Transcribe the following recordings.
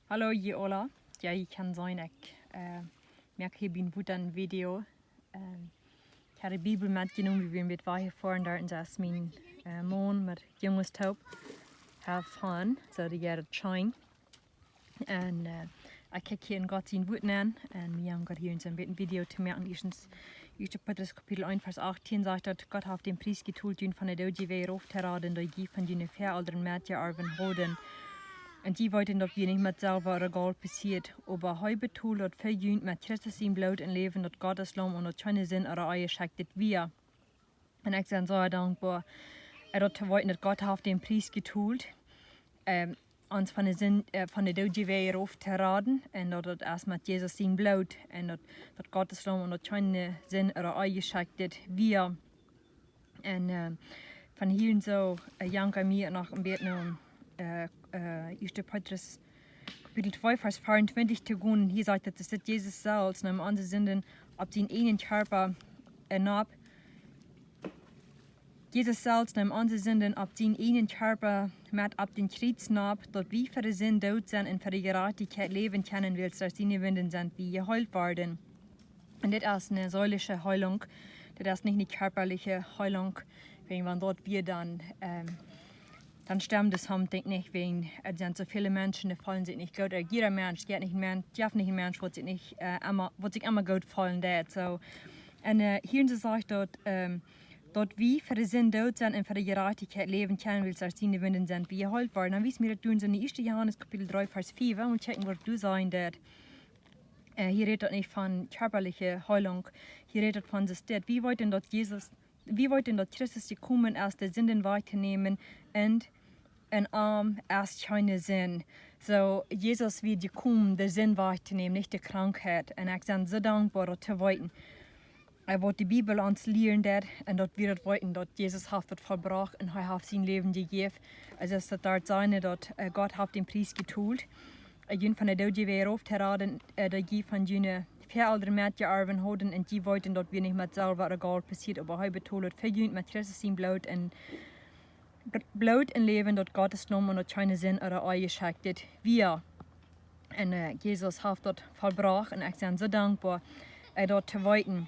Hallo alla. Ja, ik kan zijn ik merk hier bin goed een video. Ik heb de Bibel metgenomen, wie we met waar voor en daar en dat is mijn man met jongens taub. Have fun, so die gaat het shine. En ik kijk hier in God zijn woorden aan en wir haben hier in zo'n beetje video te merken. Eerstens, 1. Petrus Kapitel 1 Vers 18 sagt, dat Gott heeft den Preis getult, die van de dood weer auf te raden, door die van die verouderen Mädchen arven houden. Und die wollten, dass wir nicht mit selber egal passiert. Aber heute tut das verjüngt mit Christus im Blut und Leben, dass Gottes Lamm und das keine Sinn oder Eier schickt, das wir. Und ich bin so dankbar, dass zu wollten, dass Gott auf den Preis getult, uns von der Sinn, von der Doge wieder aufzuraten, und dass das erst mit Jesus im Blut, und dass Gottes Lamm und das keine Sinn oder Eier schickt, das wir. Und von hier so, janke mir noch ein bisschen 1. Petrus Kapitel 2 Vers 24 te gaan. Hier sagt dat het Jezus zelfs naar andere zinden op zijn ene körper nab. Jezus zelfs naar andere zinden op zijn ene körper met op den Kreuz nab, dat wie voor de zin dood zijn en voor de gerechtigheid leven kunnen wil, dat die winden zijn wie geheilt worden. Und das ist eine säulische Heilung, das ist nicht eine körperliche Heilung, wenn dort wir dann sterben das haben, denke ich, wegen, es sind so viele Menschen, die fallen sich nicht gut. Jeder Mensch, geht nicht ein Mensch, wird sich immer gut fallen. So. Und hier sagt dort, dort wie für die Sinn tot sind und für die Gerechtigkeit leben können, will als die Winden sind, wie geheilt worden. Dann wie es mir das tun, so in 1. Johannes Kapitel 3, Vers 4, und checken, was du sagen dort. Hier redet nicht von körperlicher Heilung, hier redet von das dort. Wie wollte dort Christus gekommen, erst die Sünden wahrzunehmen und ein Arm erst keine Sinn. So, Jesus wird gekommen, die Sinn wahrzunehmen, nicht die Krankheit. Und ich bin so dankbar, dass zu wollten. Wat die Bibel uns lehren dat, und dass wir das wollten, dass Jesus hat das vollbracht und er hat sein Leben gegeben. Also es ist dort sein, dass Gott hat den Preis getult. Jün von der Doge weer aufzuraden, die von jüne verälderte Mädchen arven houden, und die wollten, dass wir nicht mit selber egal passiert, aber heute betont, verjüngt mit Christus sein Blut und Leben, dass Gottes Namen und das keine Sinn oder Eier schickt, wir. Und Jesus hat das vollbracht, und ich bin so dankbar, dort zu wollten.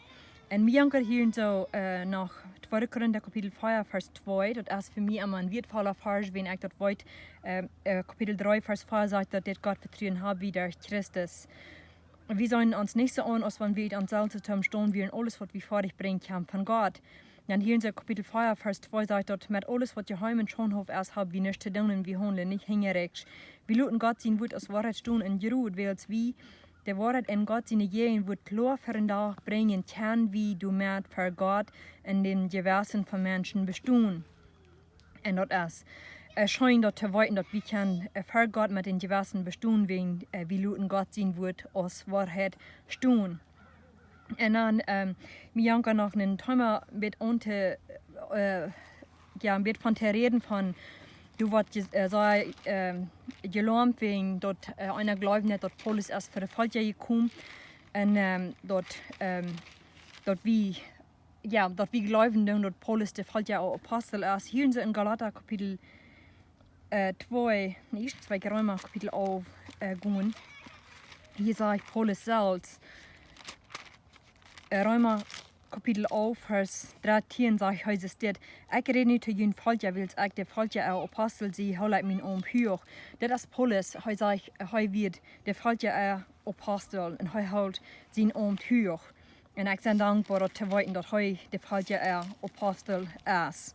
Und wir haben hier so nach 2. Korinther Kapitel 4, Vers 2, das ist für mich immer ein wertvoller Vers, wenn ich das wollte. Kapitel 3, Vers 4 sagt, dass das Gott vertrauen hat wie durch Christus. Wir sollen uns nicht so an, als wenn wir uns selbst stehen, wir alles, was wir fertig bringen können von Gott. Dann hier in so Kapitel 4, Vers 2 sagt dort, mit alles, was ihr heim und schon auf erst habt, wie nicht zu tun und wir handeln nicht hingerecht. Wir lassen Gott sein Wort aus Wahrheit tun und geruht, weil es wie der Wahrheit in Gott seine Gehen wird klar für den Tag bringen kann, wie du mehr für Gott in den Gewersen von Menschen bestehen. Und das ist scheint dort zu weiten, dass wir können für Gott mit den Gewersen bestehen, wenn wir lassen Gott sein Wort aus Wahrheit stehen. Und dann, wir haben noch einen Thema mit unter, mit von der Reden von, du wirst gelähmt wegen, dort einer glaubt nicht, dass Paulus erst für die Volkja gekommen und dort wie glauben, dass Paulus der Volkja auch Apostel ist. Hier in Galater Kapitel 2, nicht 2 Römer Kapitel aufgehen. Hier sagt Paulus selbst, Römer Kapitel 11, Vers 13 sagt heute steht, ich rede nicht zu den Volkja, weil ich der Volkja auch Apostel sie, hol ich mein Umhör. Das ist Paulus, heute sagt, heute wird der Volkja auch Apostel und heute holt sein Umhör. Und ich bin dankbar, dass zu wissen, dass heute der Volkja auch Apostel ist.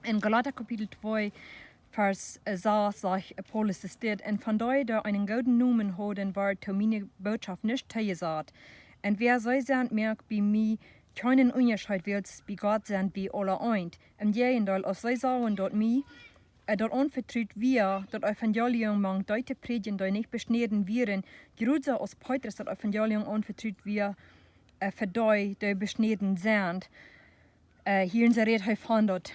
In Galater Kapitel 2, Vers 6 sagt Paulus steht, und von daher einen guten Namen haben, war zu meiner Botschaft nicht zugesagt. Und wer so sind, merkt bei mir keinen Unterschied, weil es bei Gott sind wie alle eint. Im Gegenteil, als sie sagen, dass mir, dort unvertraut wir, das Evangelium mang Leute predigen, die nicht beschnitten wären, gerade als Petrus das Evangelium unvertraut wir, für die beschnitten sind. Hier in der Rede von dort,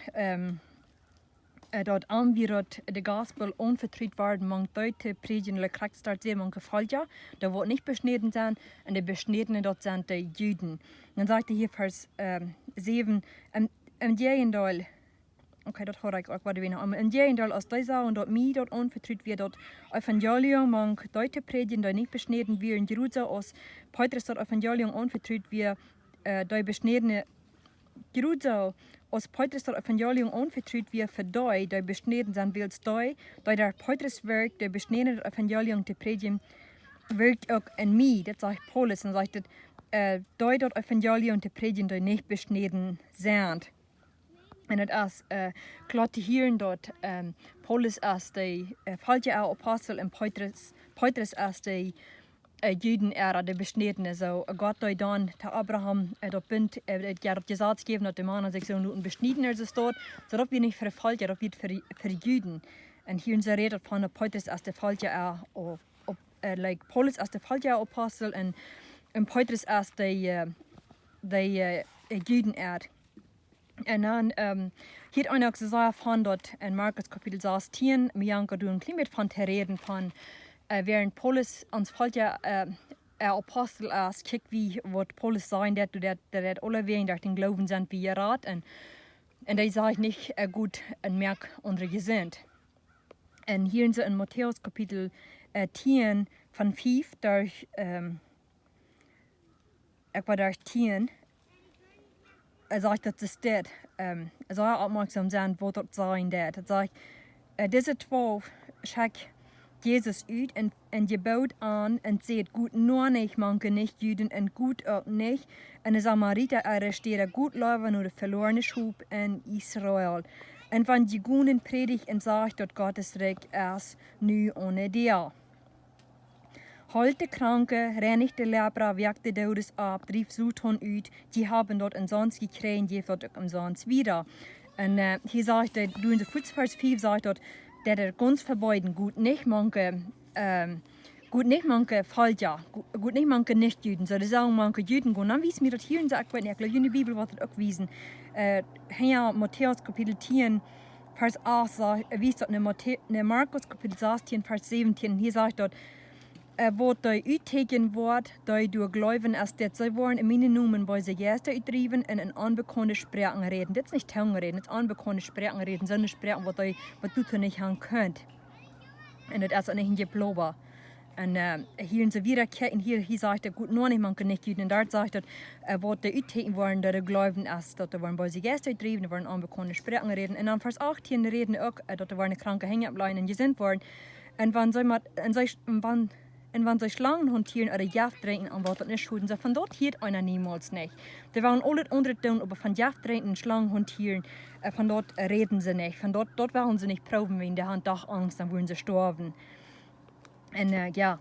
dort an wir dort der Gospel unvertritt werden, man Leute predigen, le kriegst dort sehr man Volkja, da wird nicht beschnitten sein, und die Beschnittenen dort sind die Juden. Dann sagt er hier Vers 7, im Gegenteil, okay, dat hoor ik ook wat we nou. En jij als die zagen dat mij dat onvertrouwd weer dat evangelium mank Deutsche predigen, die niet besneden weer in Jeruzalem, als Petrus dat evangelium onvertrouwd weer, die besnedene Jeruzalem, als Petrus dat evangelium onvertrouwd weer voor die besneden zijn wils die daar Petrus werkt, die besneden dat evangelium te predigen, werkt ook in mij. Dat zegt Paulus en zegt dat die dat evangelium te predigen, die niet besneden zijn. En het is klar te horen dat Paulus als de Volkja Apostel en Petrus als de Juden de besnedenen. Zo God die dan te Abraham dat punt dat gezegd gegeven dat de mannen zich zo moeten besneden als staat, zodat we niet voor de Volkja, dat we voor de Juden. En hier ze reden van de Petrus als de Volkja like Paulus als de Volkja Apostel en Petrus als de Juden En dan hier ook ook gezegd van dat in Markus kapitel 16, Mianka doen een klein beetje van te reden van während Paulus ons Volkja Apostel is, kijk wie wat Paulus zei, dat alle wegen dat in geloven zijn wie je raad en dat is niet goed een merk onder gezind. En hier in Matthäus kapitel 10 van 5, daar ik was daar 10, zegt dat ze staat, zou opmerksam zijn wat dat zijn dat. Het zegt, deze 12 schak Jezus uit en je bouwt aan en zegt goed nog niet manke niet Juden en goed ook niet. En de Samariter arresteerde goed leven naar de verlorene schub in Israël. En van die goeden predigt en zegt dat Gottes rijk is nu ohne dir. Holt de kranke, reinigt de lepra, wekt de dodes ab, drief Sultan uit, die haben dort umsonst gekregen, die wird auch umsonst wieder. En hier sagt er, du in de Vers 5 sagt dat ganz verbeiden gut nicht manke Volkja, gut nicht manke Nicht-Juden, so die sagen manke Juden, und dann wissen wir das hier in der in der Bibel wird das auch wiesen. Hier Matthäus Kapitel 10, Vers 8 wies dat in Markus Kapitel 16, Vers 17, hier sagt dort, wat die uitteken wordt, die door geloven als dat zij worden in mijn noemen bij ze juist uitdrijven en een onbekende spreken reden. Dit is niet tongenreden, het is onbekende spreken reden, zonder spreken wat doet er niet aan kunt. En dat is ook niet geloven. En hier in ze weer kijken, hier zegt goed nog niet man kan niet doen. En daar zegt dat wat die uitteken worden, dat de geloven is, dat er worden bij ze juist uitdrijven, er worden onbekende spreken reden. En dan vers 18 reden ook dat er worden kranke hängen blijven en gezind worden. En wanneer ze slangen hantieren oder Jaft drinken an wat dat nicht schulden, so von dort hielt einer niemals nicht. Die waren alle andere tun, aber von Jaft drinken und Schlangen hantieren, von dort reden sie nicht. Von dort waren sie nicht proben, wenn der Hand doch Angst, dann würden sie sterben. Und ja,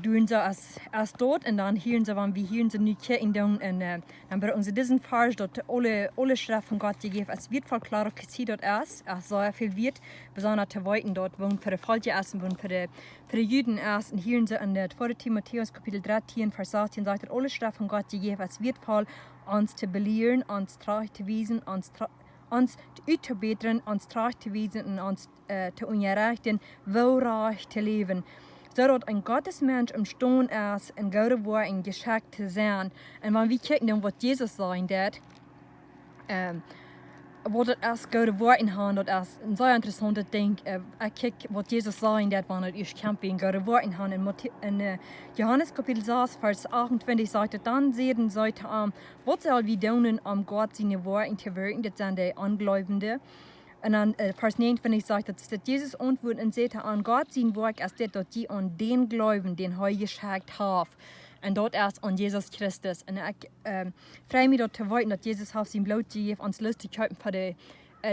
doen ze als dort und dann hielen sie, wann wir hielen sie nu kijken doen und dann brauchen sie diesen Vers, dat alle Schrift von Gott gegeben, es wird voll klar, dass sie dort ist, es so viel wird, besonders zu weiten dort, wo für die Volkja ist und wo für die Juden ist. Und hielen sie in der 2. Timotheus Kapitel 13, Vers 18, sagt, alle Schrift von Gott gegeben, es wird voll, uns zu belehren, uns treu zu wiesen, uns zu beten, uns treu zu wiesen und uns zu unterrichten, wohlreich zu leben. Zodat een Gottesmensch imstond is en goede woorden geschickt te zijn. En wanneer we kijken naar wat Jezus zei, dat wat het is goede woorden hebben, dat is een zeer interessante ding. Ik kijk wat Jezus zei, dat wanneer ik kamp in goede woorden hebben. In Johannes kapitel 6, vers 28 zegt het, dan zeiden zij te hem, wat zal we doen om God zijn woorden te werken? Dat zijn de ongelovenden. En dan vers 29 zegt dat Jezus antwoordt en zegt aan God zijn werk is dit dat die aan den geloven, den hij geschickt heeft. En dat is aan Jezus Christus. En ik vrij me dat te weten dat Jezus heeft zijn bloed gegeven ons lust te kopen voor de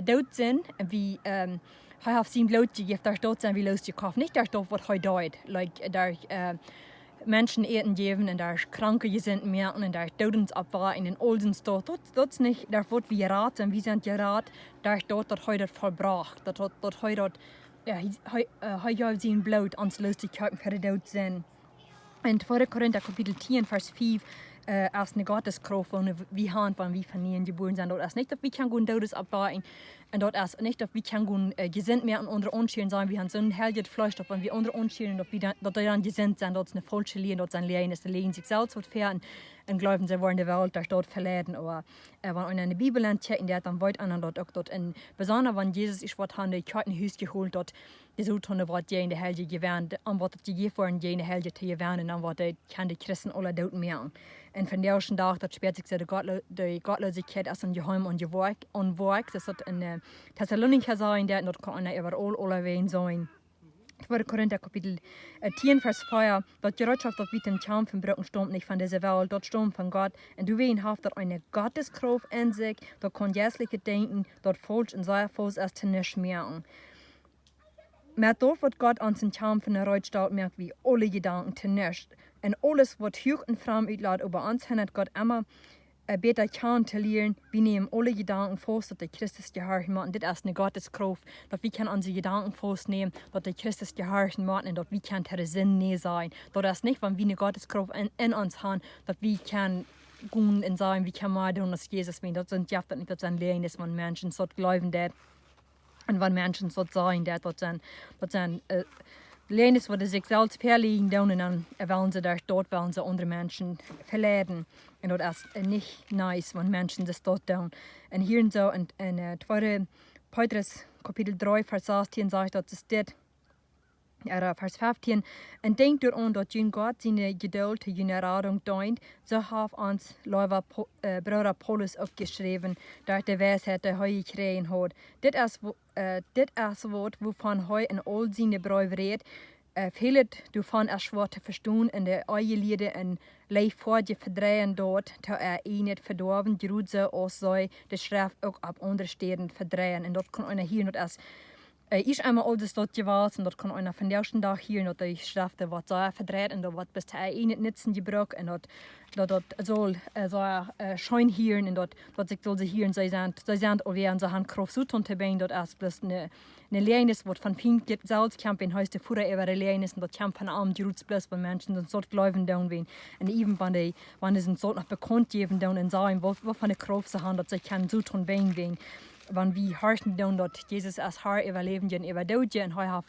dood zijn. En wie hij heeft zijn bloed gegeven, daar dood zijn wie lust te kopen. Niet daar dood wat hij doet. Like, daar Menschen eten geven en daar kranke gezinden merken en daar dodensabwaar in den Olsen staat. Dat is niet, daar wordt wie raad en wie zijn geraad, daar dood dat hij dat volbracht. Dat hij dat, hij heeft zijn bloed ons lust te kopen voor de dood zijn. En 2 Korinther kapitel 10 vers 5 als eine Gotteskraft, wo wir haben, wenn wir von ihnen geboren sind. Dort ist nicht, dass wir können gehen Todes abwarten. Und dort ist nicht, dass wir können gesinnt mehr an unsere Unschulden sein. Wir haben so ein helliges Fleisch, wenn wir unsere Unschulden, dass wir dann gesinnt sind, dort ist eine falsche Lehre, dort sind Lehren, dass die Lehren sich selbst verfehlen und glauben, sie wollen die Welt dort verleiden. Aber wenn man in der Bibel checken, der dann weit an dort auch dort. Und besonders, wenn Jesus ist, was haben die Kartenhüs geholt dort, die so tun, was die in der Helge gewähren, an was die gegeben worden, die in der Helge zu gewähren, und dann was die Christen alle dort mehr. En van de eerste dag dat speelt zich de godloosheid als een geheim en werk. Dat is in Thessalonica zijn, dat kan overal allerwegen zijn. 2. Korinther Kapitel 10, Vers 4, dat Gerätschaft dat wie den Charme von Brücken stammt nicht von dieser Welt, dort stammt von Gott. Und du wen haft dat eine Gotteskraft in sich, dort kann jährliche Denken, dort falsch und sehr falsch erst nicht merken. Maar dort wird Gott an den Charme von der Reutstadt merkt, wie alle Gedanken zu nicht. Und alles, was hoch und fram uitlaat über uns, hat Gott immer besser kennenzulernen. Wir nehmen alle Gedanken fast, dass der Christus gehorchen macht. Und das ist eine Gotteskraft, dass wir unsere Gedanken fast nehmen, dass der Christus gehorchen macht und dass wir der Sinn nicht sein. Das ist nicht, wenn wir eine Gotteskraft in uns haben, dass wir gehen und sagen, wie kann man tun, dass Jesus will. Das sind ja nicht, das sind Lehren, dass man Menschen so glauben, dass und wenn Menschen so sagen, dass das sind Lehren, wo sie sich selbst verlegen, und dann wollen sie dort wollen sie andere Menschen verleiden. Und das ist nicht nice, wenn Menschen das dort tun. Und hier in 2. Petrus Kapitel 3, Vers 16 sagt, dass es das, Vers 15, und denkt daran, dass Gott seine Geduld zu jener Radung dient, so hat uns Läufer Bruder Paulus aufgeschrieben, dass die Weisheit, die er gekriegt hat. Das ist Wort, wovon er in all seine Briefe redet, fehlt davon es schwer zu verstehen, in der Eiliede in Leif vor die verdrehen dort, da nicht verdorben, gerut so aus sei, die Schrift auch ab andere Städten verdrehen. Und dort kann einer hier noch erst ich einmal alles dort gewesen, und dort kann einer von der ersten Tag hier noch die Schrift, was so verdreht, und dort bis er nicht nützen gebraucht, und dort soll so schein hier, und dort soll sie hier, und sie sind auch während sie haben Kraft so tun, dort erst bloß eine Lehrnis, was von vielen selbst kämpfen, heißt der Führer über die Lehrnis, und dort kämpfen am die Roots bloß von Menschen, und dort glauben down wen, und eben wenn die sind so noch bekannt geben down und sagen, was von der Kraft sie haben, dass sie kann so tun wen. Wenn wir horchen dann, dass Jesus als Herr überleben und überdauert und er hat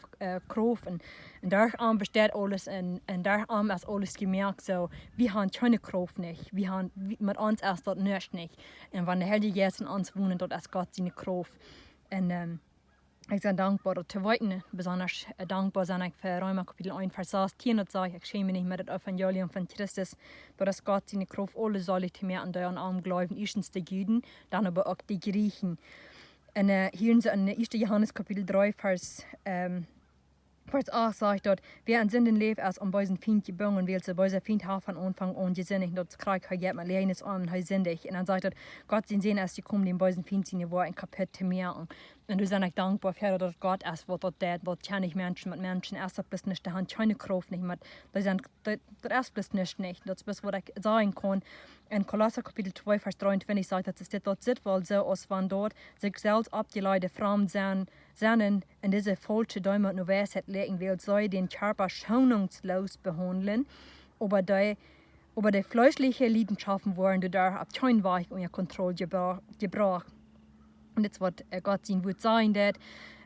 Kraft und daran besteht alles und daran ist alles gemerkt. So, wir haben keine Kraft nicht. Wir haben mit uns erst dort nicht. Und wenn der Heilige Geist in uns wohnt, dort ist Gott seine Kraft. Und ich bin dankbar, dass zu weiten, besonders dankbar bin ich für Römer Kapitel 1, Vers 16, und sage, ich schäme mich mit dem Evangelium von Christus, dass Gott seine Kraft alle soll zu mehr an deren Arm glauben, erstens die Juden, dann aber auch die Griechen. Und hier in 1. Johannes Kapitel 3, Vers 8 sagt dort, wer an Sünden lebt, als um bei seinem Feind geboren will, so bei seinem Feind hat von Anfang an gesinnig, dort kriegt er jetzt mal Lehrnis an, und er sündig. Und dann sagt er, Gott sind sehen, als die kommen, den bei seinem Feind seine Worte kaputt zu merken. Und du sind dankbar für, dass Gott erst, was dort kann ich Menschen mit Menschen, erst bis nicht, da haben keine Kraft nicht, das erst bis nicht, das ist, was ich sagen kann. In Kolosser Kapitel 2, Vers 23 sagt, dass es dort sitzt, weil so, als wenn dort sich selbst abgeleitete Frauen sind, in diese falsche Däume und Weisheit legen will, soll den Körper schonungslos behandeln, aber die fleischliche Leidenschaften wollen, die da ab kein Weich unter Kontrolle gebracht. Und das wird Gott sein Wort sein, das.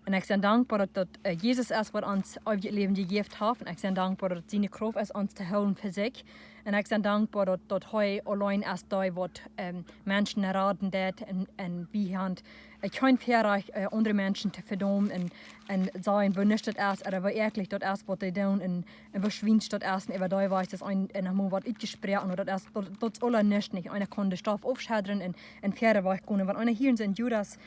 Und ich bin dankbar, dass Jesus es was uns auf ihr Leben gegeben hat. Und ich bin dankbar, dass seine Kraft ist, uns zu holen für sich. Und ich bin dankbar, dass heute allein erst da wird Menschen erraten, und wir haben kein Verrecht, andere Menschen zu verdammen und sagen, wo nicht das erst, oder wo ehrlich das erst, was sie tun, und wo schwingt das erst, und da weiß, dass einmal was ich gesprochen habe, das ist alles nicht. Einer kann den Stoff aufschädern und Verrecht gehen. Wenn einer hier in Judas,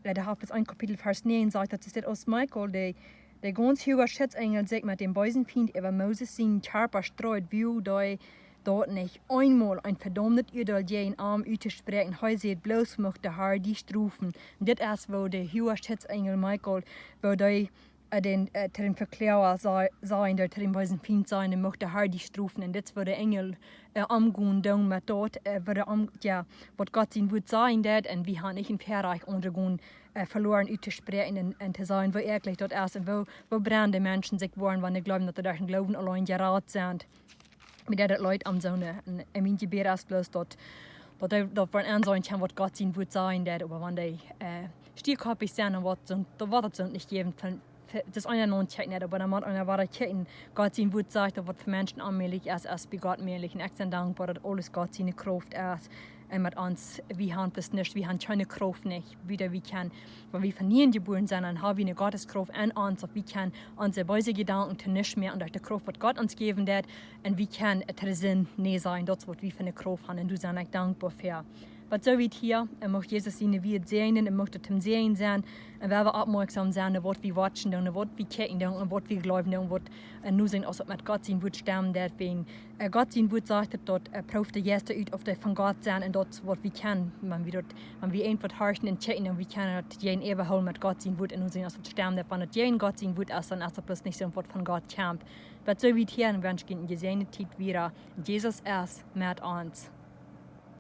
der hat bis ein Kapitel Vers 9 sagt, dass es aus Michael, der ganz hohe Schutzengel sagt, mit dem bösen Feind über Moses seinen Körper streut, wie der dort nicht einmal ein verdammtes Urteil jeden Arm auszusprechen. Er sagt, bloß möchte der Herr die strafen. Und das ist, wo der hohe Schutzengel Michael, wo der den Verklärer sein, der den bösen Feind sein, und möchte der Herr die strafen. Und das, wo der Engel amgehen, dann mit dort, was Gott sein wird sein, und wir haben nicht im Verreich untergehen, verloren auszusprechen und zu sagen, wo ehrlich dort ist, und wo brennende Menschen sich wollen, wenn sie glauben, dass sie durch den Glauben allein gerat sind. mit der Leute am Sonne. Und mein Gebet ist bloß, dass wir ansehen können, was Gott sein wird sein, aber wenn die stierkopig sind und was, da wird es nicht geben. Das eine non checken nicht, aber dann muss einer weiter checken. Gott sein wird sagt, dass was für Menschen anmählich ist, als bei Gott mählich. Und ich bin dankbar, dass alles Gott seine Kraft ist. Und mit uns, wir haben das nicht, wir haben keine Kraft nicht, wieder wir können, wenn wir von nie geboren sind, dann haben wir eine Gotteskraft an uns, und wir können unsere böse Gedanken nicht mehr und durch die Kraft, was Gott uns geben wird, und wir können der Sinn nicht sein, das, was wir für eine Kraft haben, und du sind ich dankbar für. Was so wie hier, möchte Jesus ihn wieder sehen, möchte ihm sehen sein, und wir aufmerksam sein, was wir watchen, und was wir checken, und was wir glauben, und was nur sind, als mit Gott sein wird stemmen, deswegen Gott sein wird sagt, dass Prof der Erste ut auf der von Gott sein, und das, was wir können, wenn wir einfach herrschen und checken, und wir können das jeden Eberholen mit Gott sein wird, und nur sind, als wir stemmen, wenn das jeden Gott sein wird, dann ist das bloß nicht so, was von Gott kommt. Was so wie hier, und wir wünschen gesehene Zeit wieder, Jesus ist mit uns.